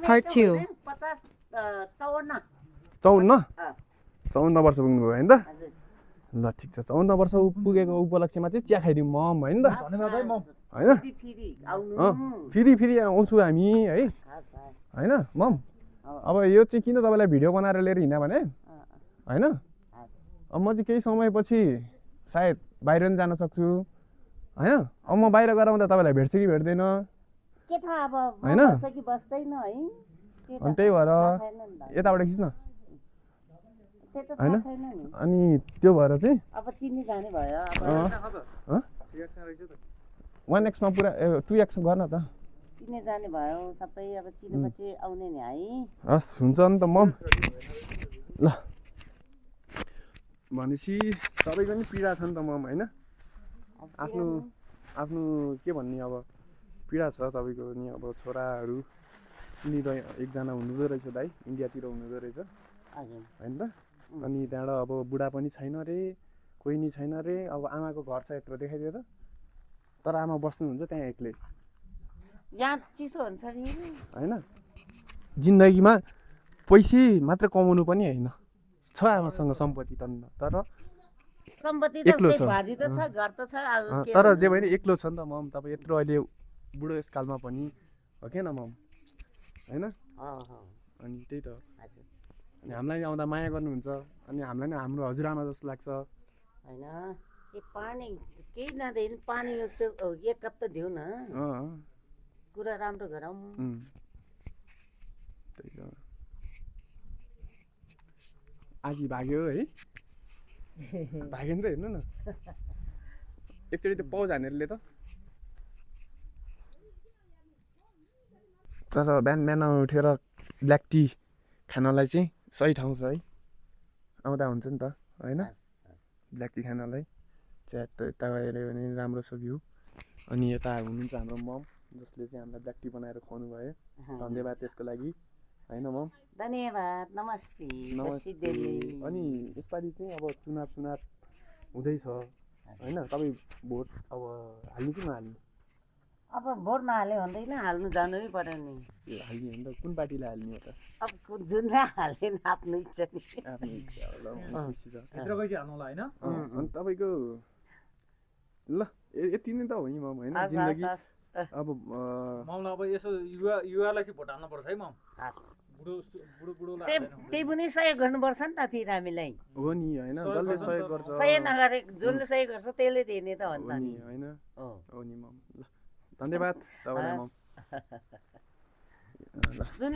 Part 2. 54 वर्ष पुग्नुभयो होइन त ल ठिक छ 54 वर्ष पुगेको उपलक्ष्यमा चाहिँ चिया खाइदिउँ मम होइन त होइन फेरि फेरि आउँछु हामी है होइन मम अब यो चाहिँ किन तपाईँलाई भिडियो बनाएर लिएर हिँड्यो भने होइन अब म चाहिँ केही समयपछि सायद बाहिर पनि जान सक्छु होइन अब म बाहिर गएर आउँदा तपाईँलाई भेट्छ कि भेट्दैन होइन अनि त्यही भएर यताबाट खिच्न होइन अनि त्यो भएर चाहिँ अब चिनी जाने भयो अब 1x मा पुरा 2x गर्न त चिनी जाने भयो सबै अब चिनेपछि आउने नि है हस् हुन्छ नि त मम ल भनेपछि तपाईँको नि पीडा छ नि त मम होइन आफ्नो आफ्नो के भन्ने अब पीडा छ तपाईँको नि अब छोराहरू नि एकजना हुनुहुँदो रहेछ दाइ इन्डियातिर हुनुहुँदो रहेछ होइन त अनि त्यहाँबाट अब बुढा पनि छैन रे कोही नि छैन रे अब आमाको घर छ यत्रो देखाइदियो त तर आमा बस्नुहुन्छ त्यहाँ एक्लै यहाँ चिसो हुन्छ नि होइन जिन्दगीमा पैसा मात्र कमाउनु पनि होइन छ आमासँग सम्पत्ति त तर सम्पत्ति त एक्लो छ भारी त छ घर त छ तर जे भने एक्लो छ नि त मम तपाईँ यत्रो अहिले बुढो यसकालमा पनि हो कि न मम होइन अनि त्यही त अनि हामीलाई आउँदा माया गर्नुहुन्छ अनि हामीलाई नि हाम्रो हजुरआमा जस्तो लाग्छ होइन के पानी केही नदिनु पानी एक कप त दिउ न कुरा राम्रो गरौँ त्यही त आजी भाग्यो है भाग्यो नि त हेर्नु न एकचोटि त्यो पाउज हानेरले त तर बिहान बिहान उठेर ब्ल्याक टी खानलाई चाहिँ सही ठाउँ छ है आउँदा हुन्छ नि त होइन ब्ल्याक टी खानलाई च्याट यता गएर भने राम्रो छ भ्यू अनि यता हुनुहुन्छ हाम्रो मम जसले चाहिँ हामीलाई ब्ल्याक टी बनाएर खुवाउनु भयो धन्यवाद त्यसको लागि होइन मम धन्यवाद नमस्ते अनि यसपालि चाहिँ अब चुनाव हुँदैछ होइन तपाईँ भोट अब हाल्नु कि नहाल्नु अब भोट नहाल्यो भन्दैन हाल्नु जानु नै पर्यो नि ए हाल्ने हो नि त कुन पार्टीलाई हाल्ने हो त अब जुनलाई हाल्यो नि आफ्नो इच्छा नि आफ्नो इच्छा होला खुसी छ होइन अनि तपाईँको ल यति नै त हो नि मम होइन जिन्दगी अब मामला अब यसो युवालाई चाहिँ भोट हाल्नु पर्छ है मम त्यही पनि सहयोग गर्नुपर्छ नि त फेरि हामीलाई हो नि होइन जसले सहयोग गर्छ सहयोग नगरे जसले सहयोग गर्छ त्यसले दिने त हो नि त होइन हो नि मम ल धन्यवाद तपाईँलाई मम ल